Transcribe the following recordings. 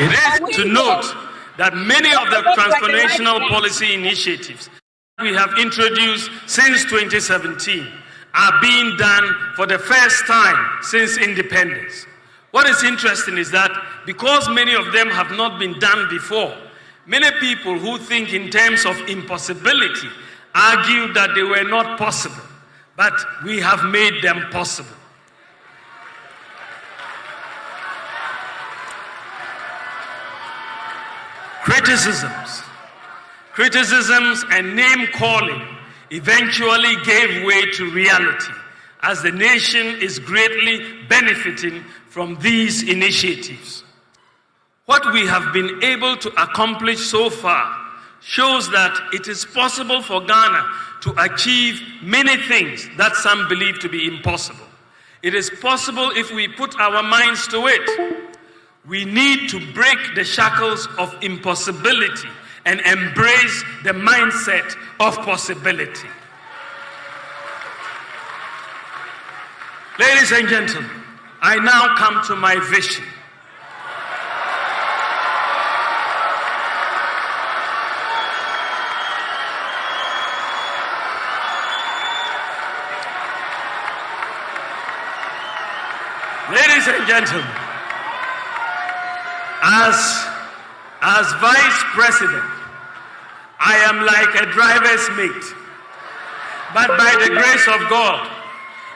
It is to note that many of the transformational policy initiatives we have introduced since 2017 are being done for the first time since independence. What is interesting is that because many of them have not been done before, many people who think in terms of impossibility argue that they were not possible, but we have made them possible. Criticisms and name-calling eventually gave way to reality, as the nation is greatly benefiting from these initiatives. What we have been able to accomplish so far shows that it is possible for Ghana to achieve many things that some believe to be impossible. It is possible if we put our minds to it. We need to break the shackles of impossibility and embrace the mindset of possibility. Ladies and gentlemen, I now come to my vision. Ladies and gentlemen, as Vice President, I am like a driver's mate. But by the grace of God,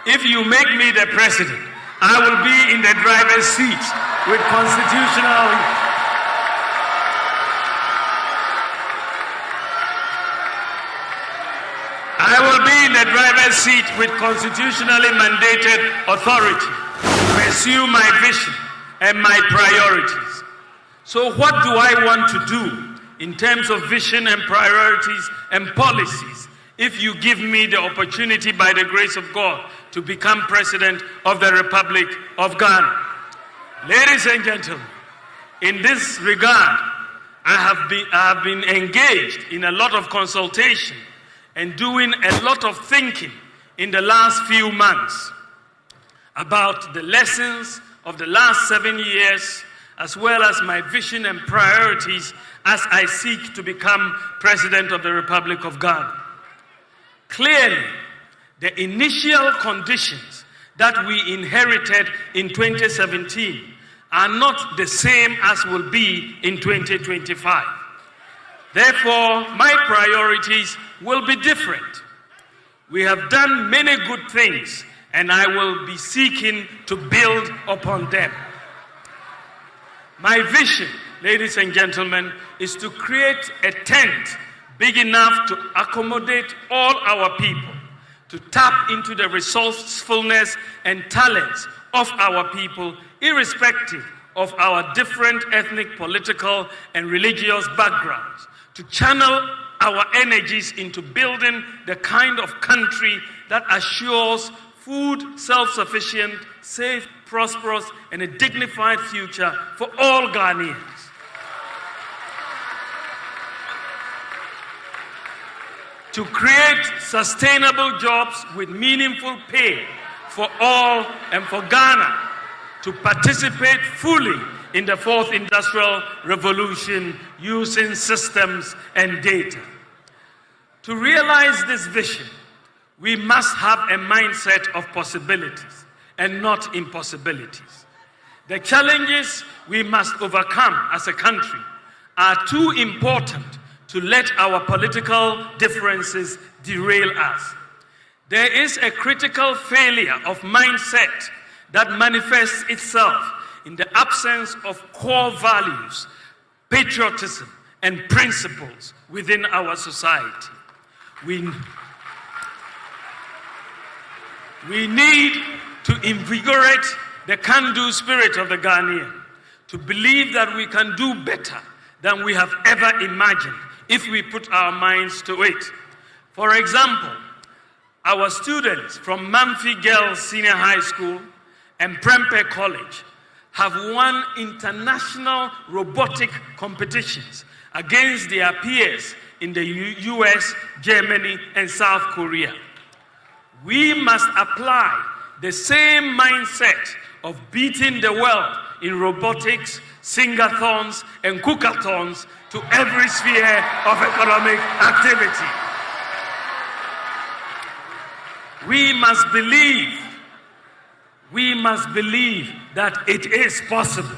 if you make me the president, I will be in the driver's seat with constitutional. I will be in the driver's seat with constitutionally mandated authority to pursue my vision and my priorities. So what do I want to do in terms of vision and priorities and policies if you give me the opportunity by the grace of God to become President of the Republic of Ghana? Ladies and gentlemen, in this regard, I have been engaged in a lot of consultation and doing a lot of thinking in the last few months about the lessons of the last 7 years, as well as my vision and priorities as I seek to become President of the Republic of Ghana. Clearly, the initial conditions that we inherited in 2017 are not the same as will be in 2025. Therefore, my priorities will be different. We have done many good things, and I will be seeking to build upon them. My vision, ladies and gentlemen, is to create a tent big enough to accommodate all our people, to tap into the resourcefulness and talents of our people, irrespective of our different ethnic, political, and religious backgrounds, to channel our energies into building the kind of country that assures food self-sufficient, safe, prosperous, and a dignified future for all Ghanaians. To create sustainable jobs with meaningful pay for all and for Ghana to participate fully in the fourth industrial revolution using systems and data. To realize this vision, we must have a mindset of possibilities and not impossibilities. The challenges we must overcome as a country are too important to let our political differences derail us. There is a critical failure of mindset that manifests itself in the absence of core values, patriotism, and principles within our society. We need to invigorate the can-do spirit of the Ghanaian, to believe that we can do better than we have ever imagined if we put our minds to it. For example, our students from Mamfi Girls Senior High School and Prempeh College have won international robotic competitions against their peers in the US, Germany, and South Korea. We must apply the same mindset of beating the world in robotics, singathons, and cookathons to every sphere of economic activity. We must believe that it is possible.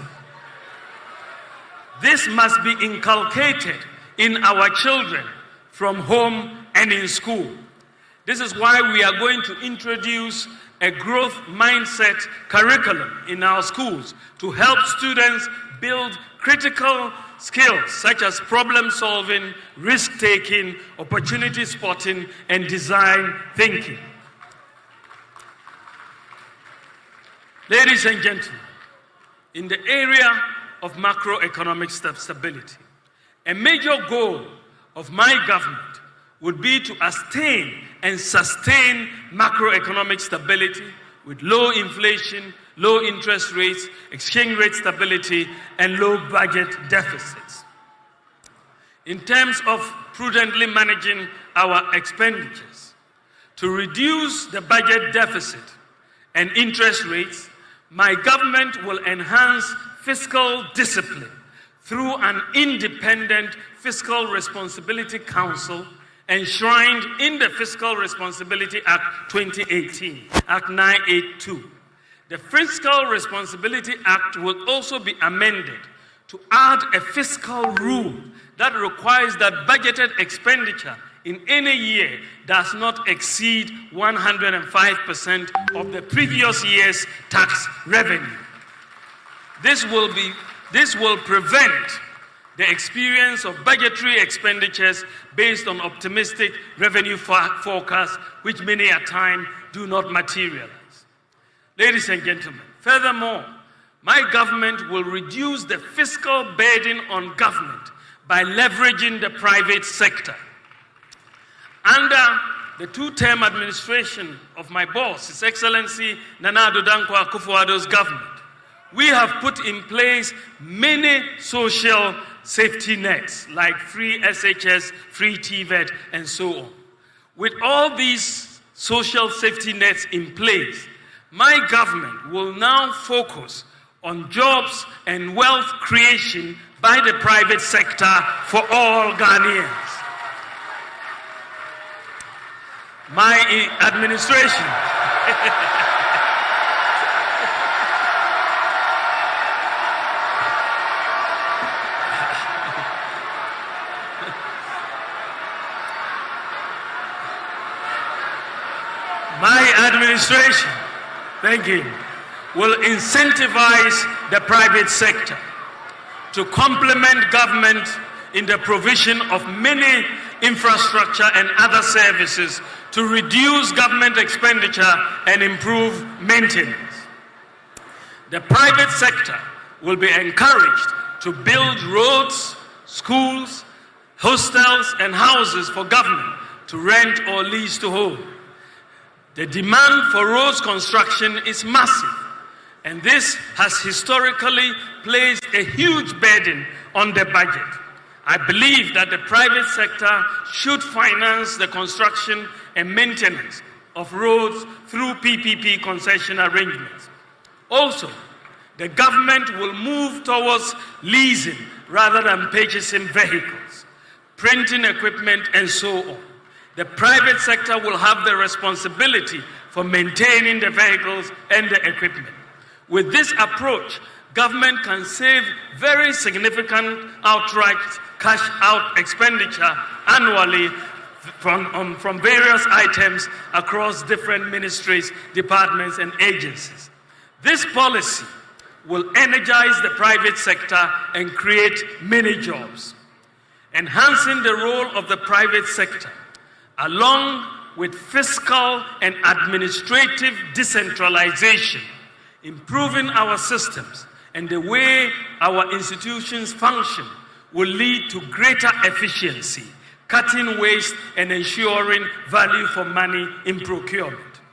This must be inculcated in our children from home and in school. This is why we are going to introduce a growth mindset curriculum in our schools to help students build critical skills such as problem solving, risk taking, opportunity spotting, and design thinking. Ladies and gentlemen, in the area of macroeconomic stability, a major goal of my government would be to attain and sustain macroeconomic stability with low inflation, low interest rates, exchange rate stability, and low budget deficits. In terms of prudently managing our expenditures, to reduce the budget deficit and interest rates, my government will enhance fiscal discipline through an independent Fiscal Responsibility Council enshrined in the Fiscal Responsibility Act 2018, Act 982. The Fiscal Responsibility Act will also be amended to add a fiscal rule that requires that budgeted expenditure in any year does not exceed 105% of the previous year's tax revenue. This will prevent the experience of budgetary expenditures based on optimistic revenue forecasts, which many a time do not materialize. Ladies and gentlemen, furthermore, my government will reduce the fiscal burden on government by leveraging the private sector. Under the two-term administration of my boss, His Excellency Nana Addo Dankwa Akufo-Addo's government, we have put in place many social safety nets like free SHS, free TVET, and so on. With all these social safety nets in place, my government will now focus on jobs and wealth creation by the private sector for all Ghanaians. My administration thank you, will incentivize the private sector to complement government in the provision of many infrastructure and other services to reduce government expenditure and improve maintenance. The private sector will be encouraged to build roads, schools, hostels, and houses for government to rent or lease to hold. The demand for roads construction is massive, and this has historically placed a huge burden on the budget. I believe that the private sector should finance the construction and maintenance of roads through PPP concession arrangements. Also, the government will move towards leasing rather than purchasing vehicles, printing equipment, and so on. The private sector will have the responsibility for maintaining the vehicles and the equipment. With this approach, government can save very significant outright cash out expenditure annually from various items across different ministries, departments, and agencies. This policy will energize the private sector and create many jobs. Enhancing the role of the private sector, along with fiscal and administrative decentralization, improving our systems and the way our institutions function will lead to greater efficiency, cutting waste and ensuring value for money in procurement.